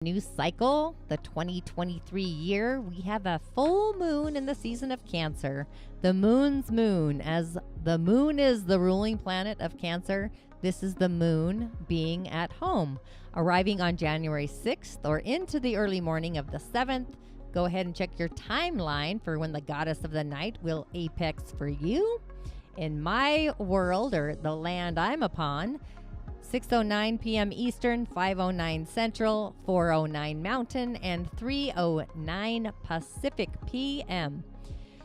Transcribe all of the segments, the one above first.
New cycle, the 2023 year, we have a full moon in the season of Cancer. The moon's moon, as the moon is the ruling planet of Cancer, this is the moon being at home, arriving on January 6th or into the early morning of the 7th. Go ahead and check your timeline for when the goddess of the night will apex for you. In my world, or the land I'm upon, 6:09 p.m. Eastern, 5:09 Central, 4:09 Mountain, and 3:09 Pacific p.m.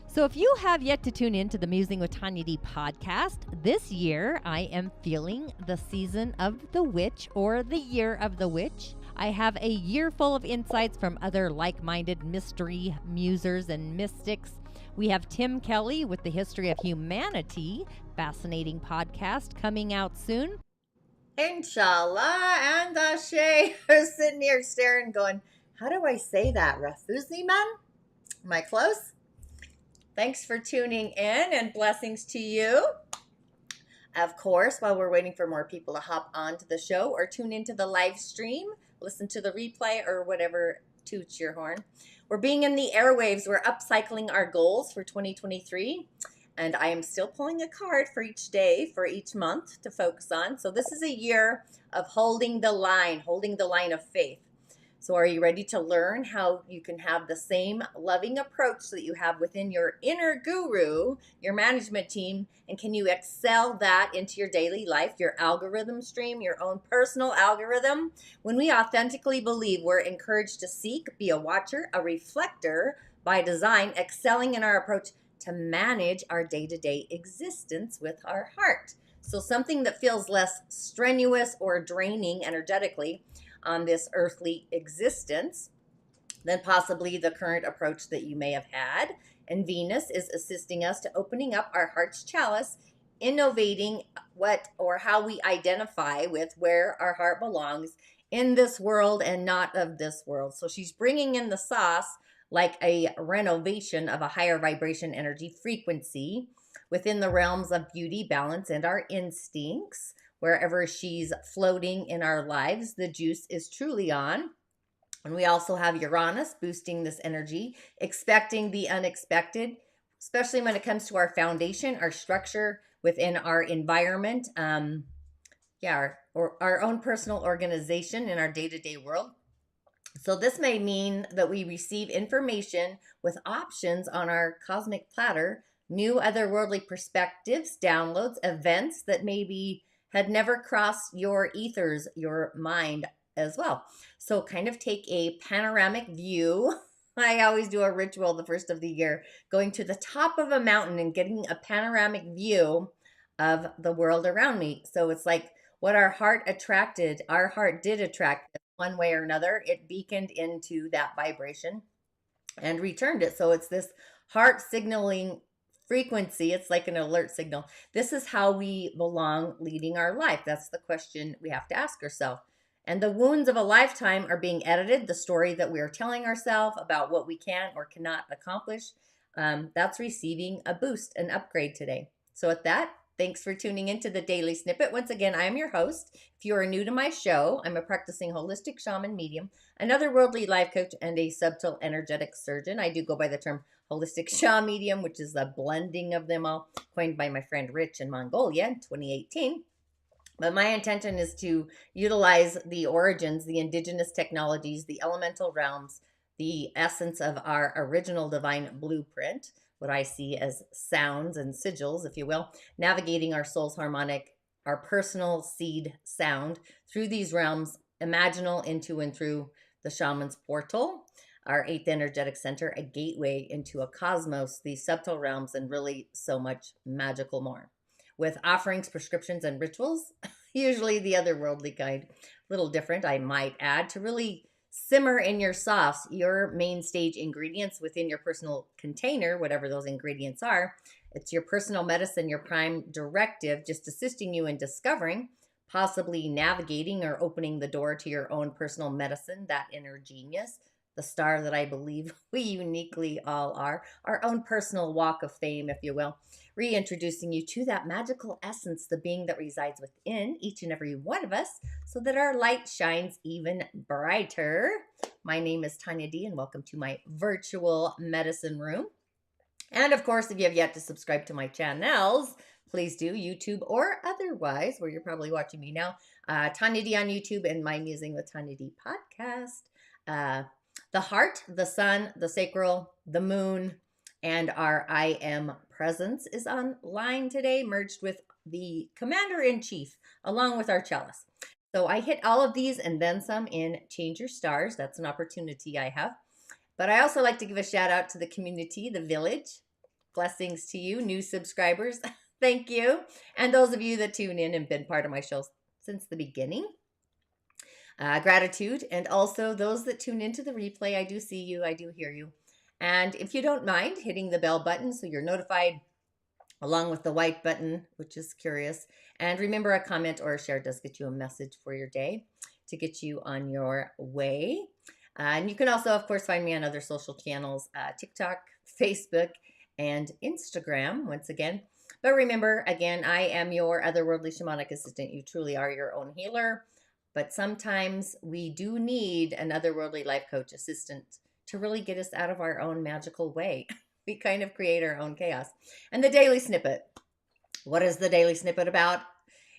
So if you have yet to tune in to the Musing with Tonya D podcast, this year I am feeling the season of the witch, or the year of the witch. I have a year full of insights from other like-minded mystery musers and mystics. We have Tim Kelly with the History of Humanity, fascinating podcast coming out soon. Inshallah and Ashe are sitting here staring going, how do I say that? Rafuziman? Am I close? Thanks for tuning in and blessings to you. Of course, while we're waiting for more people to hop onto the show or tune into the live stream, listen to the replay or whatever toots your horn. We're being in the airwaves. We're upcycling our goals for 2023. And I am still pulling a card for each day, for each month to focus on. So this is a year of holding the line of faith. So are you ready to learn how you can have the same loving approach that you have within your inner guru, your management team, and can you excel that into your daily life, your algorithm stream, your own personal algorithm? When we authentically believe, we're encouraged to seek, be a watcher, a reflector by design, excelling in our approach to manage our day-to-day existence with our heart. So something that feels less strenuous or draining energetically on this earthly existence than possibly the current approach that you may have had. And Venus is assisting us to opening up our heart's chalice, innovating what or how we identify with where our heart belongs in this world and not of this world. So she's bringing in the sauce like a renovation of a higher vibration energy frequency within the realms of beauty, balance, and our instincts. Wherever she's floating in our lives, the juice is truly on. And we also have Uranus boosting this energy, expecting the unexpected, especially when it comes to our foundation, our structure within our environment, our own personal organization in our day-to-day world. So this may mean that we receive information with options on our cosmic platter, new otherworldly perspectives, downloads, events that maybe had never crossed your ethers, your mind as well. So kind of take a panoramic view. I always do a ritual the first of the year, going to the top of a mountain and getting a panoramic view of the world around me. So it's like what our heart attracted, our heart did attract one way or another. It beaconed into that vibration and returned it. So it's this heart signaling frequency. It's like an alert signal. This is how we belong leading our life. That's the question we have to ask ourselves. And the wounds of a lifetime are being edited. The story that we are telling ourselves about what we can or cannot accomplish, that's receiving a boost, an upgrade today. So with that, thanks for tuning into the Daily Snippet. Once again, I am your host. If you are new to my show, I'm a practicing holistic shaman medium, an otherworldly life coach, and a subtle energetic surgeon. I do go by the term holistic shaman medium, which is the blending of them all, coined by my friend Rich in Mongolia in 2018. But my intention is to utilize the origins, the indigenous technologies, the elemental realms, the essence of our original divine blueprint, what I see as sounds and sigils, if you will, navigating our soul's harmonic, our personal seed sound through these realms, imaginal into and through the shaman's portal, our 8th energetic center, a gateway into a cosmos, these subtle realms, and really so much magical more. With offerings, prescriptions, and rituals, usually the otherworldly kind, a little different, I might add, to really simmer in your sauce, your main stage ingredients within your personal container, whatever those ingredients are. It's your personal medicine, your prime directive, just assisting you in discovering, possibly navigating or opening the door to your own personal medicine, that inner genius, the star that I believe we uniquely all are, our own personal walk of fame, if you will, reintroducing you to that magical essence, the being that resides within each and every one of us, so that our light shines even brighter. My name is Tonya D, and welcome to my virtual medicine room. And of course, if you have yet to subscribe to my channels, please do, YouTube or otherwise, where you're probably watching me now. Tonya D on YouTube and my Musing with Tonya D podcast. The heart, the sun, the sacral, the moon, and our I am presence is online today, merged with the commander-in-chief, along with our chalice. So I hit all of these and then some in Change Your Stars. That's an opportunity I have. But I also like to give a shout out to the community, the village. Blessings to you, new subscribers. Thank you. And those of you that tune in and been part of my show since the beginning. Gratitude. And also those that tune into the replay. I do see you. I do hear you. And if you don't mind hitting the bell button so you're notified, along with the white button, which is curious. And remember, a comment or a share does get you a message for your day to get you on your way. And you can also, of course, find me on other social channels, TikTok, Facebook, and Instagram, once again. But remember, again, I am your otherworldly shamanic assistant. You truly are your own healer. But sometimes we do need an otherworldly life coach assistant to really get us out of our own magical way. We kind of create our own chaos. And the daily snippet. What is the daily snippet about?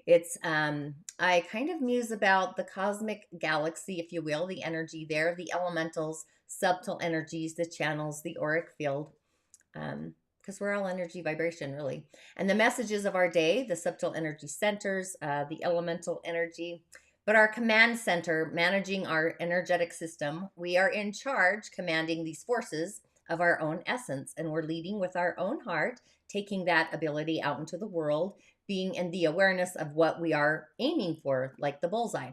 It's, I kind of muse about the cosmic galaxy, if you will, the energy there, the elementals, subtle energies, the channels, the auric field, because we're all energy vibration, really. And the messages of our day, the subtle energy centers, the elemental energy, but our command center, managing our energetic system. We are in charge, commanding these forces of our own essence, and we're leading with our own heart, taking that ability out into the world, being in the awareness of what we are aiming for, like the bullseye.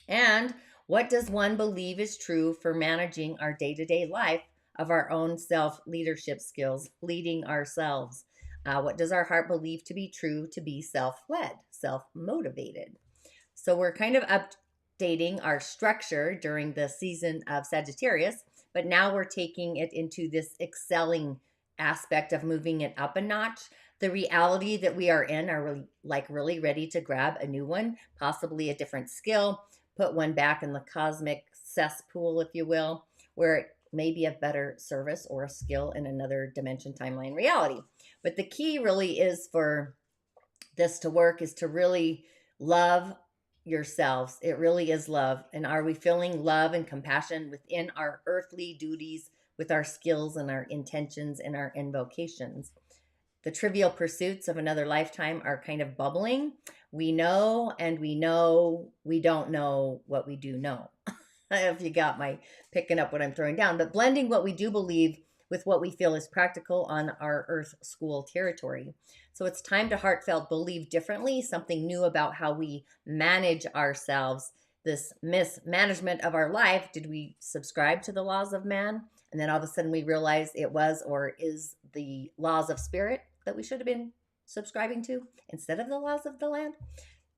And what does one believe is true for managing our day-to-day life of our own self-leadership skills, leading ourselves? What does our heart believe to be true to be self-led, self-motivated? So we're kind of updating our structure during the season of Sagittarius, but now we're taking it into this excelling aspect of moving it up a notch. The reality that we are in are really ready to grab a new one, possibly a different skill, put one back in the cosmic cesspool, if you will, where it may be a better service or a skill in another dimension, timeline, reality. But the key really is for this to work is to really love yourselves. It really is love. And are we feeling love and compassion within our earthly duties, with our skills and our intentions and our invocations? The trivial pursuits of another lifetime are kind of bubbling. We know, and we know we don't know what we do know. If you got my picking up what I'm throwing down, but blending what we do believe with what we feel is practical on our Earth school territory. So it's time to heartfelt believe differently, something new about how we manage ourselves, this mismanagement of our life. Did we subscribe to the laws of man? And then all of a sudden we realize it was or is the laws of spirit that we should have been subscribing to instead of the laws of the land.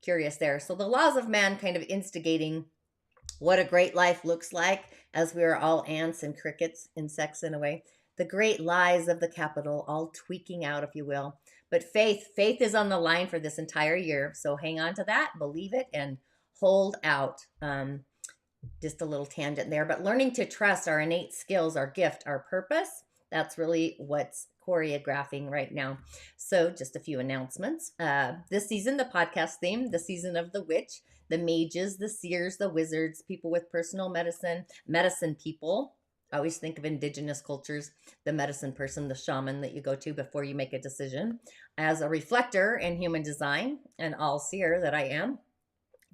Curious there. So the laws of man kind of instigating what a great life looks like, as we are all ants and crickets, insects in a way. The great lies of the capital, all tweaking out, if you will. But faith is on the line for this entire year. So hang on to that, believe it, and hold out. Just a little tangent there, but learning to trust our innate skills, our gift, our purpose, that's really what's choreographing right now. So just a few announcements. This season, the podcast theme, the season of the witch, the mages, the seers, the wizards, people with personal medicine people. I always think of indigenous cultures, the medicine person, the shaman that you go to before you make a decision. As a reflector in human design, and all seer that I am,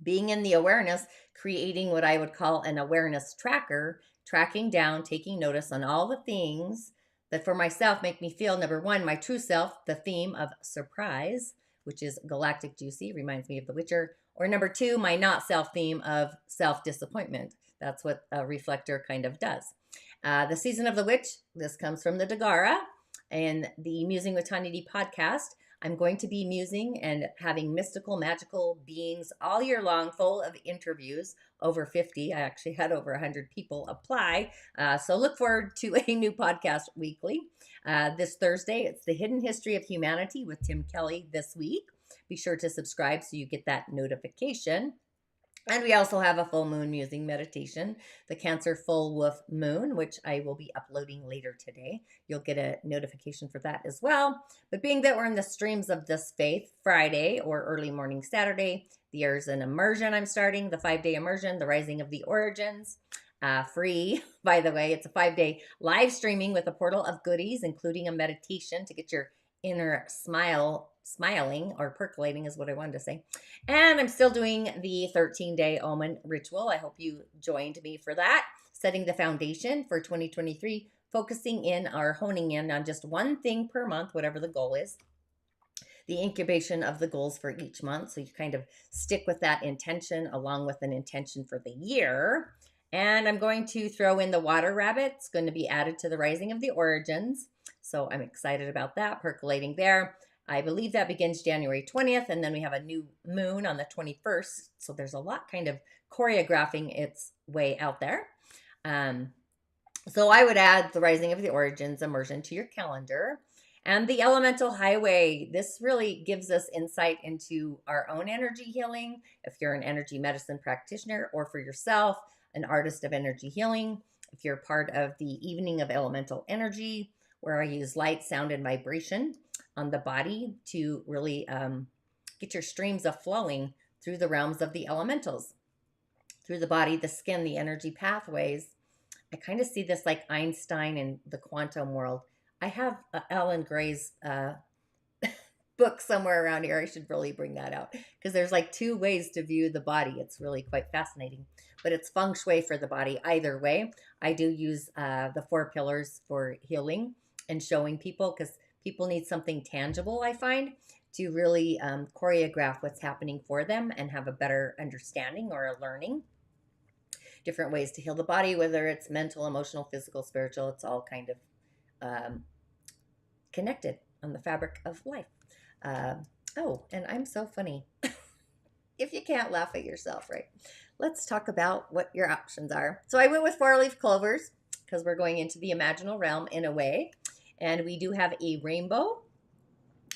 being in the awareness, creating what I would call an awareness tracker, tracking down, taking notice on all the things that for myself make me feel, number one, my true self, the theme of surprise, which is galactic juicy, reminds me of The Witcher. Or number two, my not self theme of self-disappointment. That's what a reflector kind of does. The season of the witch, this comes from the Dagara and the Musing with Tonya D podcast. I'm going to be musing and having mystical, magical beings all year long, full of interviews, over 50. I actually had over 100 people apply. So look forward to a new podcast weekly. This Thursday, it's The Hidden History of Humanity with Tim Kelly this week. Be sure to subscribe so you get that notification. And we also have a full moon musing meditation, the Cancer full wolf moon, which I will be uploading later today. You'll get a notification for that as well. But being that we're in the streams of this faith, Friday or early morning Saturday, there's an immersion I'm starting, the 5-day immersion, the rising of the origins. Free, by the way. It's a 5-day live streaming with a portal of goodies, including a meditation to get your inner smiling or percolating is what I wanted to say. And I'm still doing the 13-day Omen ritual. I hope you joined me for that. Setting the foundation for 2023, focusing in or honing in on just one thing per month, whatever the goal is. The incubation of the goals for each month. So you kind of stick with that intention along with an intention for the year. And I'm going to throw in the water rabbit. It's going to be added to the rising of the origins. So I'm excited about that, percolating there. I believe that begins January 20th, and then we have a new moon on the 21st. So there's a lot kind of choreographing its way out there. So I would add the rising of the origins immersion to your calendar. And the elemental highway, this really gives us insight into our own energy healing. If you're an energy medicine practitioner, or for yourself, an artist of energy healing. If you're part of the evening of elemental energy, where I use light, sound, and vibration on the body to really get your streams of flowing through the realms of the elementals, through the body, the skin, the energy pathways. I kind of see this like Einstein and the quantum world. I have Alan Gray's book somewhere around here. I should really bring that out because there's like 2 ways to view the body. It's really quite fascinating, but it's feng shui for the body. Either way, I do use the 4 pillars for healing and showing people, because people need something tangible, I find, to really choreograph what's happening for them and have a better understanding or a learning. Different ways to heal the body, whether it's mental, emotional, physical, spiritual. It's all kind of connected on the fabric of life. Oh, and I'm so funny. If you can't laugh at yourself, right? Let's talk about what your options are. So I went with 4-leaf clovers because we're going into the imaginal realm in a way. And we do have a rainbow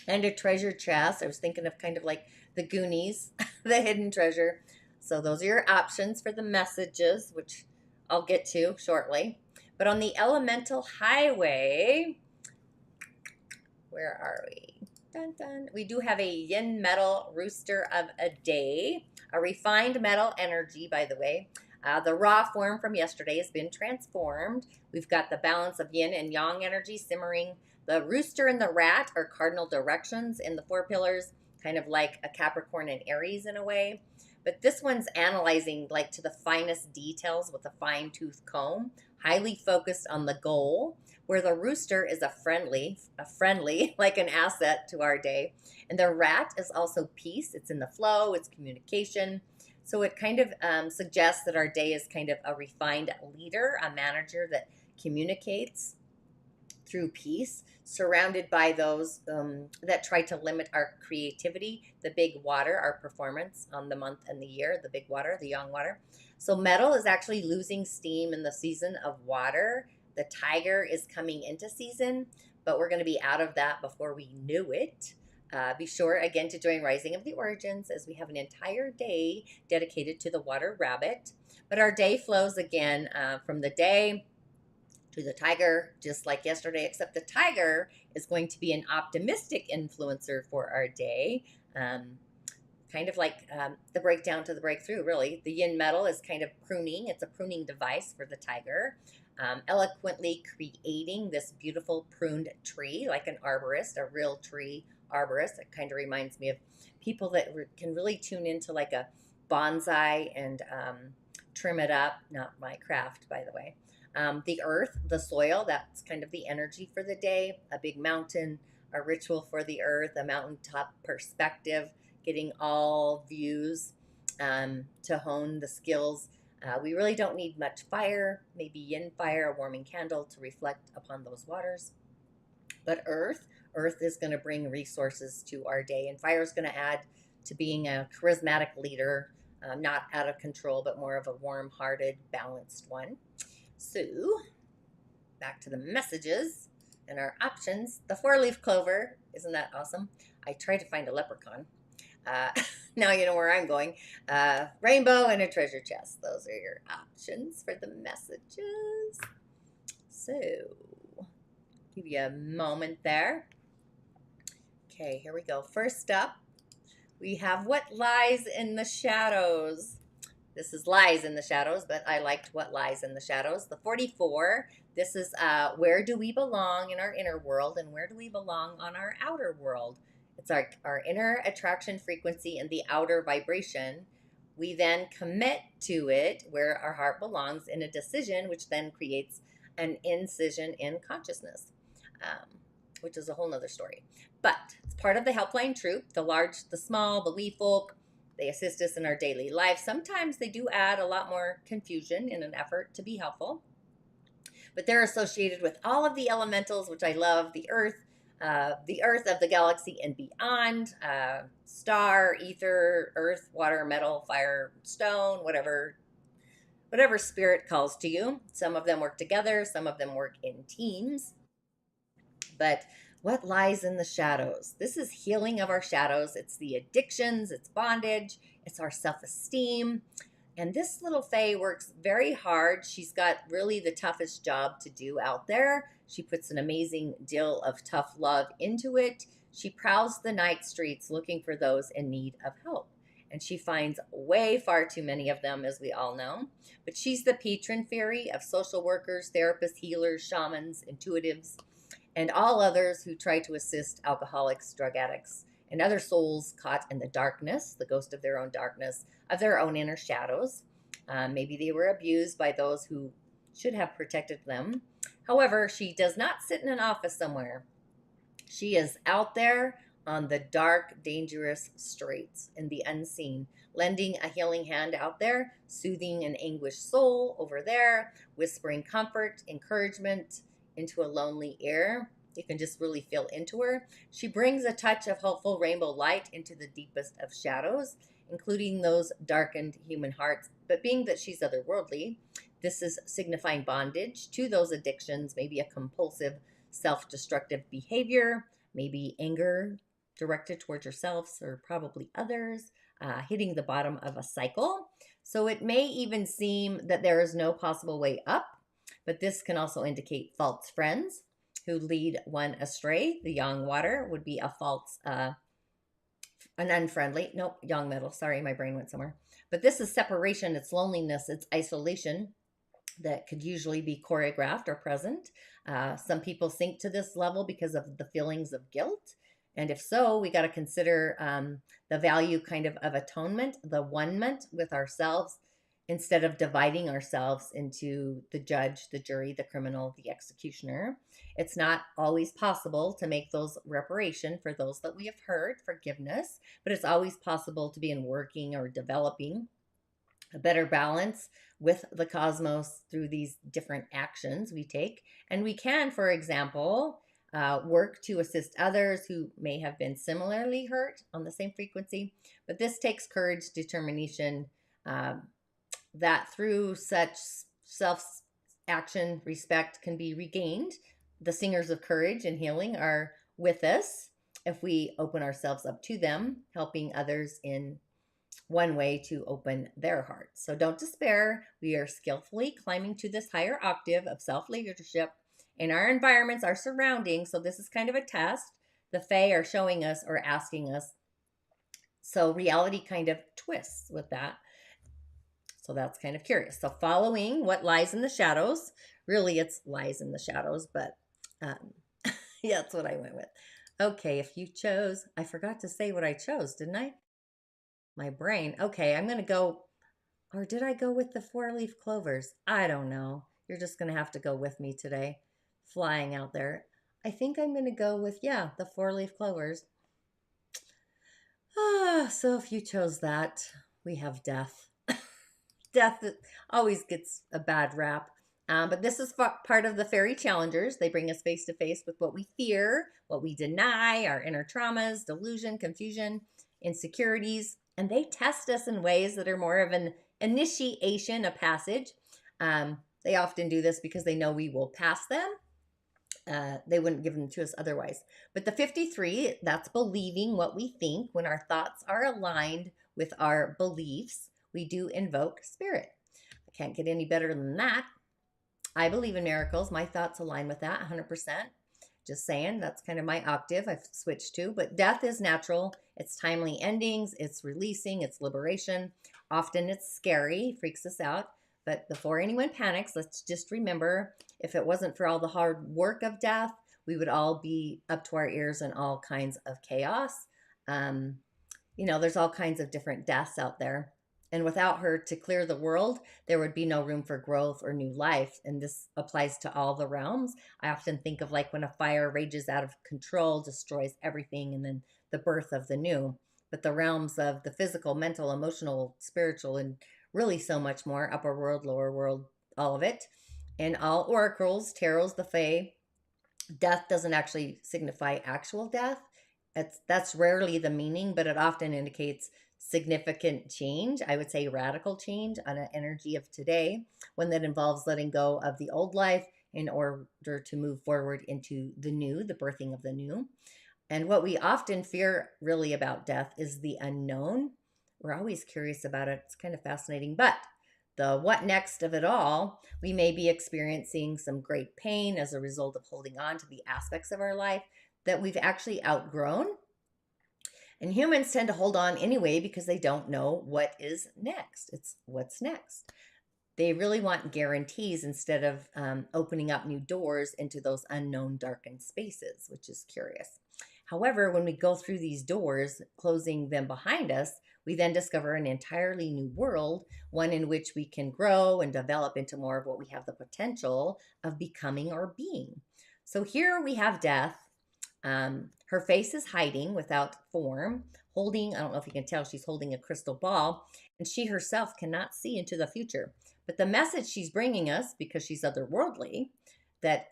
and a treasure chest. I was thinking of kind of like the Goonies, the hidden treasure. So those are your options for the messages, which I'll get to shortly. But on the elemental highway, where are we? Dun, dun. We do have a Yin Metal Rooster of a day, a refined metal energy, by the way. The raw form from yesterday has been transformed. We've got the balance of yin and yang energy simmering. The rooster and the rat are cardinal directions in the 4 pillars, kind of like a Capricorn and Aries in a way. But this one's analyzing like to the finest details with a fine-tooth comb, highly focused on the goal, where the rooster is a friendly, like an asset to our day. And the rat is also peace. It's in the flow, it's communication. So it kind of suggests that our day is kind of a refined leader, a manager that communicates through peace, surrounded by those that try to limit our creativity. The big water, our performance on the month and the year, the big water, the yang water. So metal is actually losing steam in the season of water. The tiger is coming into season, but we're going to be out of that before we knew it. Be sure, again, to join Rising of the Origins, as we have an entire day dedicated to the water rabbit. But our day flows again from the day to the tiger, just like yesterday, except the tiger is going to be an optimistic influencer for our day. Kind of like the breakdown to the breakthrough, really. The yin metal is kind of pruning. It's a pruning device for the tiger. Eloquently creating this beautiful pruned tree, like an arborist, a real tree arborist. It kind of reminds me of people that can really tune into like a bonsai and trim it up. Not my craft, by the way. The earth, the soil, that's kind of the energy for the day. A big mountain, a ritual for the earth, a mountaintop perspective, getting all views to hone the skills. We really don't need much fire, maybe yin fire, a warming candle to reflect upon those waters. But earth Earth is going to bring resources to our day, and fire is going to add to being a charismatic leader, not out of control, but more of a warm-hearted, balanced one. So back to the messages and our options. The 4-leaf clover, isn't that awesome? I tried to find a leprechaun. Now you know where I'm going. Rainbow and a treasure chest. Those are your options for the messages. So, give you a moment there. Okay, here we go. First up, we have what lies in the shadows. This is lies in the shadows, but I liked what lies in the shadows. The 44, this is where do we belong in our inner world and where do we belong on our outer world? It's our inner attraction frequency and the outer vibration. We then commit to it where our heart belongs in a decision, which then creates an incision in consciousness, which is a whole nother story. But it's part of the helpline troop, the large, the small, the wee folk. They assist us in our daily life. Sometimes they do add a lot more confusion in an effort to be helpful. But they're associated with all of the elementals, which I love, the earth of the galaxy and beyond, star, ether, earth, water, metal, fire, stone, whatever spirit calls to you. Some of them work together, some of them work in teams. But what lies in the shadows? This is healing of our shadows. It's the addictions, it's bondage, it's our self-esteem. And this little fae works very hard. She's got really the toughest job to do out there. She puts an amazing deal of tough love into it. She prowls the night streets looking for those in need of help. And she finds way far too many of them, as we all know. But she's the patron fairy of social workers, therapists, healers, shamans, intuitives, and all others who try to assist alcoholics, drug addicts, and other souls caught in the darkness, the ghost of their own darkness, of their own inner shadows. Maybe they were abused by those who should have protected them. However, she does not sit in an office somewhere. She is out there on the dark, dangerous streets in the unseen, lending a healing hand out there, soothing an anguished soul over there, whispering comfort, encouragement into a lonely ear. You can just really feel into her. She brings a touch of hopeful rainbow light into the deepest of shadows, including those darkened human hearts. But being that she's otherworldly, this is signifying bondage to those addictions, maybe a compulsive, self-destructive behavior, maybe anger directed towards yourselves or probably others, hitting the bottom of a cycle. So it may even seem that there is no possible way up, but this can also indicate false friends who lead one astray. The yang water would be a false, an unfriendly, nope, yang metal, sorry, my brain went somewhere. But this is separation, it's loneliness, it's isolation that could usually be choreographed or present. Some people sink to this level because of the feelings of guilt. And if so, we got to consider the value kind of atonement, the one-ment with ourselves, instead of dividing ourselves into the judge, the jury, the criminal, the executioner. It's not always possible to make those reparation for those that we have hurt, forgiveness, but it's always possible to be in working or developing a better balance with the cosmos through these different actions we take. And we can, for example, work to assist others who may have been similarly hurt on the same frequency. But this takes courage, determination, that through such self-action, respect can be regained. The singers of courage and healing are with us if we open ourselves up to them, helping others in one way to open their hearts. So don't despair. We are skillfully climbing to this higher octave of self-leadership in our environments, our surroundings. So this is kind of a test. The Fae are showing us or asking us. So reality kind of twists with that. So that's kind of curious. So following what lies in the shadows, really it's lies in the shadows, but yeah, that's what I went with. Okay, if you chose, I forgot to say what I chose, didn't I? My brain. Okay, I'm going to go, or did I go with the 4-leaf clovers? I don't know. You're just going to have to go with me today, flying out there. I think I'm going to go with, yeah, the 4-leaf clovers. So if you chose that, we have death. Death always gets a bad rap. But this is part of the fairy challengers. They bring us face to face with what we fear, what we deny, our inner traumas, delusion, confusion, insecurities, and they test us in ways that are more of an initiation, a passage. They often do this because they know we will pass them. They wouldn't give them to us otherwise. But the 53, that's believing what we think. When our thoughts are aligned with our beliefs, we do invoke spirit. I can't get any better than that. I believe in miracles. My thoughts align with that 100%. Just saying, that's kind of my octave I've switched to. But death is natural. It's timely endings. It's releasing. It's liberation. Often it's scary, freaks us out. But before anyone panics, let's just remember, if it wasn't for all the hard work of death, we would all be up to our ears in all kinds of chaos. There's all kinds of different deaths out there. And without her to clear the world, there would be no room for growth or new life. And this applies to all the realms. I often think of like when a fire rages out of control, destroys everything, and then the birth of the new. But the realms of the physical, mental, emotional, spiritual, and really so much more, upper world, lower world, all of it. And all oracles, tarots, the fae, death doesn't actually signify actual death. That's rarely the meaning, but it often indicates significant change. I would say radical change on an energy of today, one that involves letting go of the old life in order to move forward into the new, the birthing of the new. And what we often fear really about death is the unknown. We're always curious about it. It's kind of fascinating. But the what next of it all, we may be experiencing some great pain as a result of holding on to the aspects of our life that we've actually outgrown. And humans tend to hold on anyway because they don't know what is next. It's what's next. They really want guarantees instead of opening up new doors into those unknown darkened spaces, which is curious. However, when we go through these doors, closing them behind us, we then discover an entirely new world, one in which we can grow and develop into more of what we have the potential of becoming or being. So here we have death. Her face is hiding without form, holding, I don't know if you can tell, she's holding a crystal ball, and she herself cannot see into the future. But the message she's bringing us, because she's otherworldly, that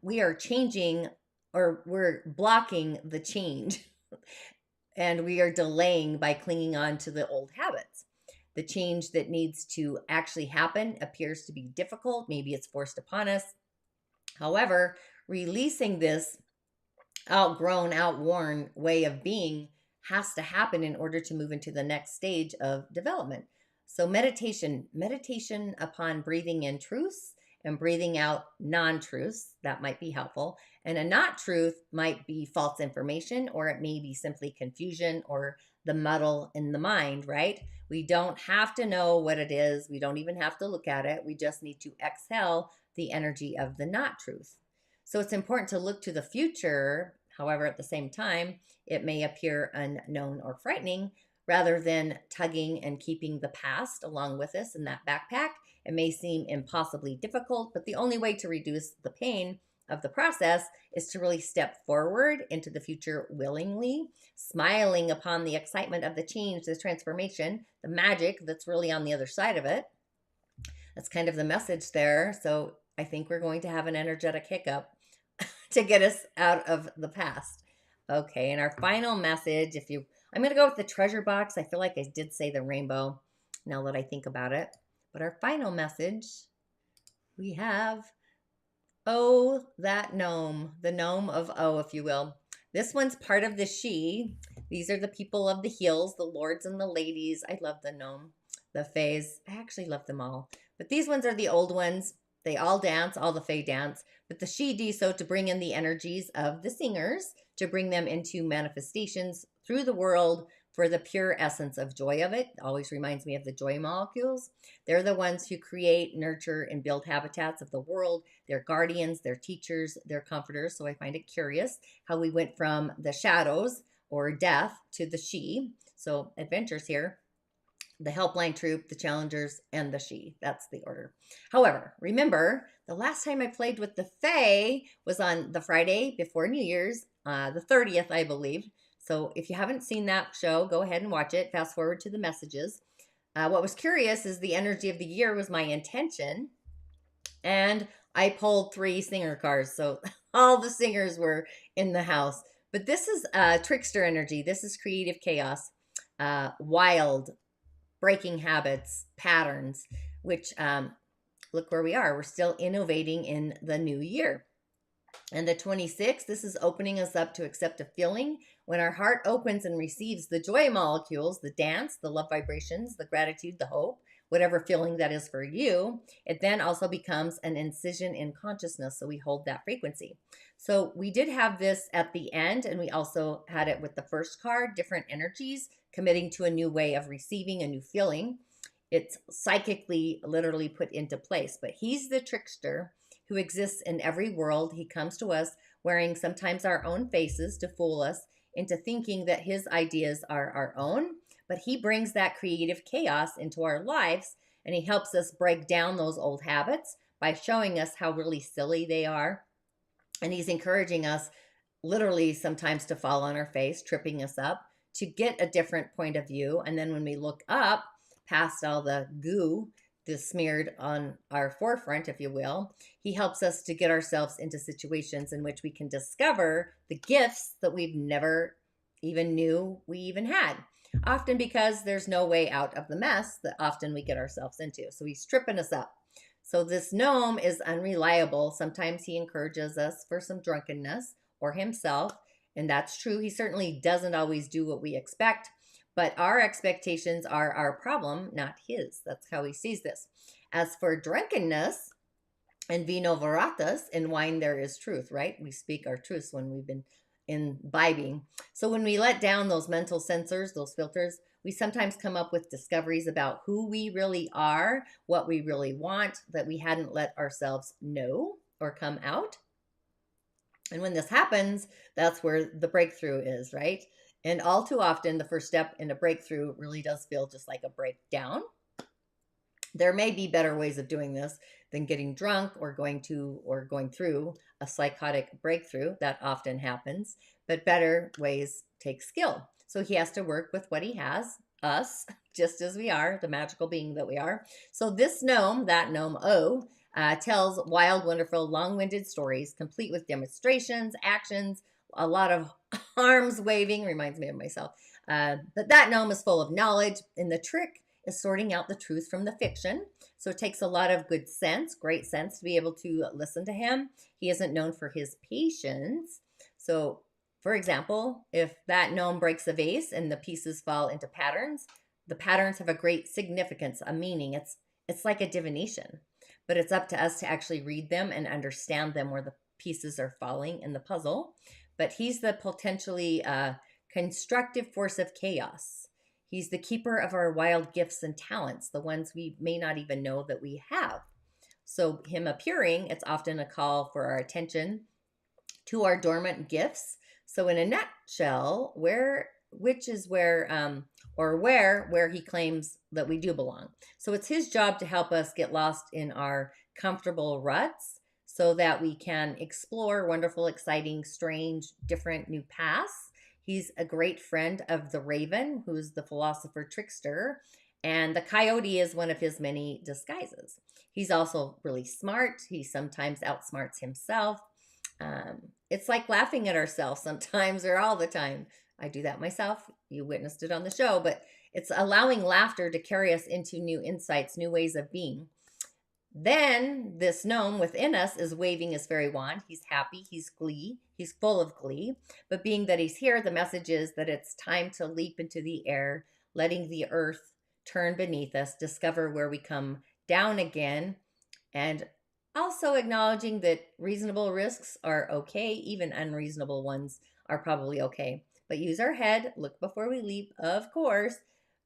we are changing, or we're blocking the change and we are delaying by clinging on to the old habits. The change that needs to actually happen appears to be difficult. Maybe it's forced upon us. However, releasing this outgrown, outworn way of being has to happen in order to move into the next stage of development. So meditation upon breathing in truths and breathing out non-truths, that might be helpful. And a not truth might be false information, or it may be simply confusion or the muddle in the mind, right? We don't have to know what it is. We don't even have to look at it. We just need to exhale the energy of the not truth. So it's important to look to the future. However, at the same time, it may appear unknown or frightening. Rather than tugging and keeping the past along with us in that backpack, it may seem impossibly difficult, but the only way to reduce the pain of the process is to really step forward into the future willingly, smiling upon the excitement of the change, the transformation, the magic that's really on the other side of it. That's kind of the message there. So I think we're going to have an energetic hiccup to get us out of the past. Okay, and our final message, I'm going to go with the treasure box. I feel like I did say the rainbow now that I think about it. But our final message, we have, oh, that gnome, the gnome of O, if you will. This one's part of the she. These are the people of the hills, the lords and the ladies. I love the gnome, the fays. I actually love them all. But these ones are the old ones. They all dance, all the fae dance. But the she do so to bring in the energies of the singers, to bring them into manifestations through the world for the pure essence of joy of it. It always reminds me of the joy molecules. They're the ones who create, nurture, and build habitats of the world. They're guardians, they're teachers, they're comforters. So I find it curious how we went from the shadows or death to the she. So adventures here. The helpline troop, the challengers, and the she. That's the order. However, remember, the last time I played with the fae was on the Friday before New Year's, the 30th, I believe. So if you haven't seen that show, go ahead and watch it. Fast forward to the messages. What was curious is the energy of the year was my intention. And I pulled 3 singer cards. So all the singers were in the house. But this is trickster energy. This is creative chaos, wild, breaking habits, patterns, which look where we are. We're still innovating in the new year. And the 26th, this is opening us up to accept a feeling. When our heart opens and receives the joy molecules, the dance, the love vibrations, the gratitude, the hope, whatever feeling that is for you, it then also becomes an incision in consciousness. So we hold that frequency. So we did have this at the end, and we also had it with the first card, different energies, committing to a new way of receiving a new feeling. It's psychically, literally put into place. But he's the trickster who exists in every world. He comes to us wearing sometimes our own faces to fool us into thinking that his ideas are our own. But he brings that creative chaos into our lives, and he helps us break down those old habits by showing us how really silly they are. And he's encouraging us literally sometimes to fall on our face, tripping us up, to get a different point of view. And then when we look up past all the goo that's smeared on our forefront, if you will, he helps us to get ourselves into situations in which we can discover the gifts that we've never even knew we even had. Often because there's no way out of the mess that often we get ourselves into. So he's tripping us up. So this gnome is unreliable. Sometimes he encourages us for some drunkenness or himself, and that's true. He certainly doesn't always do what we expect, but our expectations are our problem, not his. That's how he sees this. As for drunkenness, in vino veritas, in wine there is truth, right? We speak our truths when we've been imbibing. So when we let down those mental sensors, those filters, we sometimes come up with discoveries about who we really are, what we really want, that we hadn't let ourselves know or come out. And when this happens, that's where the breakthrough is, right? And all too often, the first step in a breakthrough really does feel just like a breakdown. There may be better ways of doing this than getting drunk or going through a psychotic breakthrough. That often happens, but better ways take skill. So he has to work with what he has, us, just as we are, the magical being that we are. So this gnome, that gnome O, tells wild, wonderful, long-winded stories, complete with demonstrations, actions, a lot of arms waving, reminds me of myself. But that gnome is full of knowledge, and the trick is sorting out the truth from the fiction. So it takes a lot of good sense, great sense, to be able to listen to him. He isn't known for his patience. So, for example, if that gnome breaks a vase and the pieces fall into patterns, the patterns have a great significance, a meaning. It's like a divination, but it's up to us to actually read them and understand them where the pieces are falling in the puzzle. But he's the potentially constructive force of chaos. He's the keeper of our wild gifts and talents, the ones we may not even know that we have. So him appearing, it's often a call for our attention to our dormant gifts. So in a nutshell, where he claims that we do belong. So it's his job to help us get lost in our comfortable ruts so that we can explore wonderful, exciting, strange, different new paths. He's a great friend of the raven, who's the philosopher trickster, and the coyote is one of his many disguises. He's also really smart. He sometimes outsmarts himself. It's like laughing at ourselves sometimes or all the time. I do that myself. You witnessed it on the show, but it's allowing laughter to carry us into new insights, new ways of being. Then this gnome within us is waving his fairy wand. He's happy, he's full of glee. But being that he's here, the message is that it's time to leap into the air, letting the earth turn beneath us, discover where we come down again, and also acknowledging that reasonable risks are okay, even unreasonable ones are probably okay. But use our head, look before we leap, of course,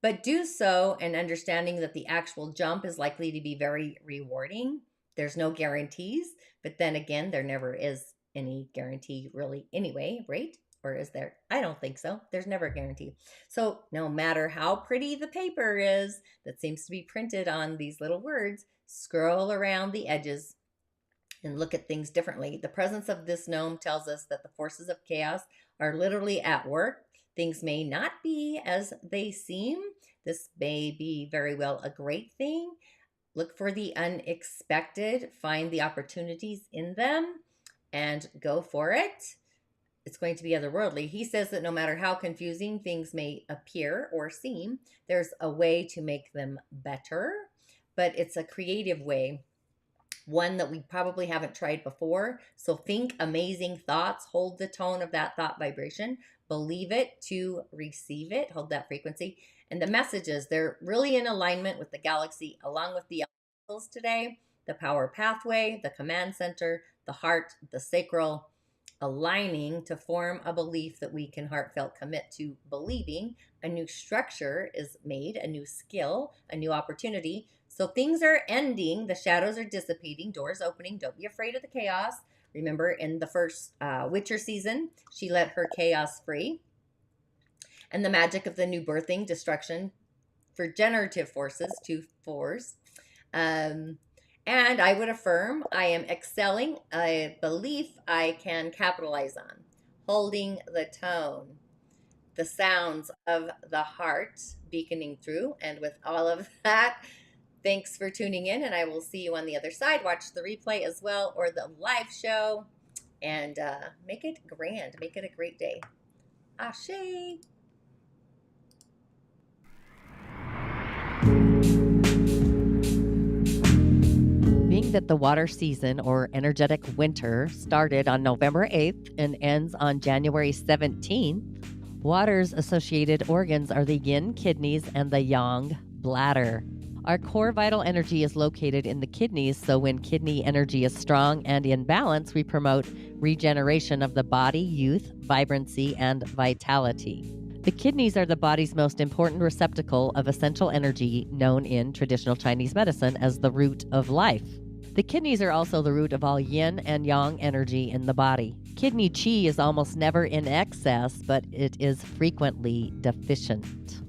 but do so and understanding that the actual jump is likely to be very rewarding. There's no guarantees, but then again, there never is any guarantee really anyway, right? Or is there? I don't think so. There's never a guarantee. So no matter how pretty the paper is that seems to be printed on these little words, scroll around the edges and look at things differently. The presence of this gnome tells us that the forces of chaos are literally at work. Things may not be as they seem. This may be very well a great thing. Look for the unexpected, find the opportunities in them, and go for it. It's going to be otherworldly. He says that no matter how confusing things may appear or seem, there's a way to make them better, but it's a creative way, one that we probably haven't tried before. So think amazing thoughts, hold the tone of that thought vibration, believe it to receive it, hold that frequency. And the messages, they're really in alignment with the galaxy, along with the elementals today, the power pathway, the command center, the heart, the sacral, aligning to form a belief that we can heartfelt commit to believing. A new structure is made, a new skill, a new opportunity. So things are ending, the shadows are dissipating, doors opening. Don't be afraid of the chaos. Remember, in the first Witcher season, she let her chaos free. And the magic of the new birthing, destruction for generative forces, 2 4s. And I would affirm I am excelling, a belief I can capitalize on. Holding the tone, the sounds of the heart beaconing through. And with all of that, thanks for tuning in, and I will see you on the other side. Watch the replay as well, or the live show, and make it grand. Make it a great day. Ashe. Being that the water season or energetic winter started on November 8th and ends on January 17th, water's associated organs are the yin kidneys and the yang bladder. Our core vital energy is located in the kidneys, so when kidney energy is strong and in balance, we promote regeneration of the body, youth, vibrancy, and vitality. The kidneys are the body's most important receptacle of essential energy, known in traditional Chinese medicine as the root of life. The kidneys are also the root of all yin and yang energy in the body. Kidney qi is almost never in excess, but it is frequently deficient.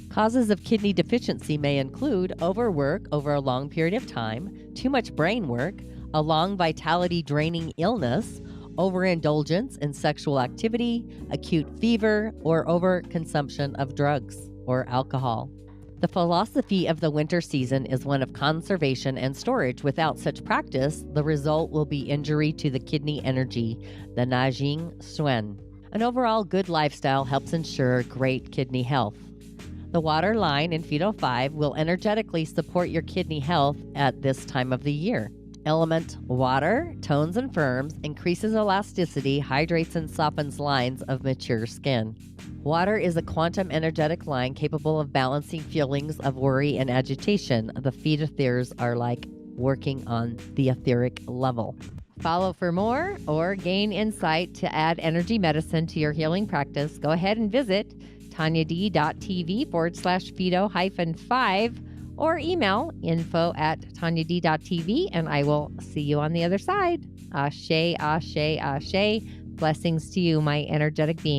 Causes of kidney deficiency may include overwork over a long period of time, too much brain work, a long vitality-draining illness, overindulgence in sexual activity, acute fever, or overconsumption of drugs or alcohol. The philosophy of the winter season is one of conservation and storage. Without such practice, the result will be injury to the kidney energy, the Najing Suen. An overall good lifestyle helps ensure great kidney health. The water line in Fido 5 will energetically support your kidney health at this time of the year. Element water, tones and firms, increases elasticity, hydrates and softens lines of mature skin. Water is a quantum energetic line capable of balancing feelings of worry and agitation. The feet ethers are like working on the etheric level. Follow for more or gain insight to add energy medicine to your healing practice. Go ahead and visit tonyad.tv/Fido-5 or email info@tonyad.tv, and I will see you on the other side. Ashe, ashe, ashe. Blessings to you, my energetic being.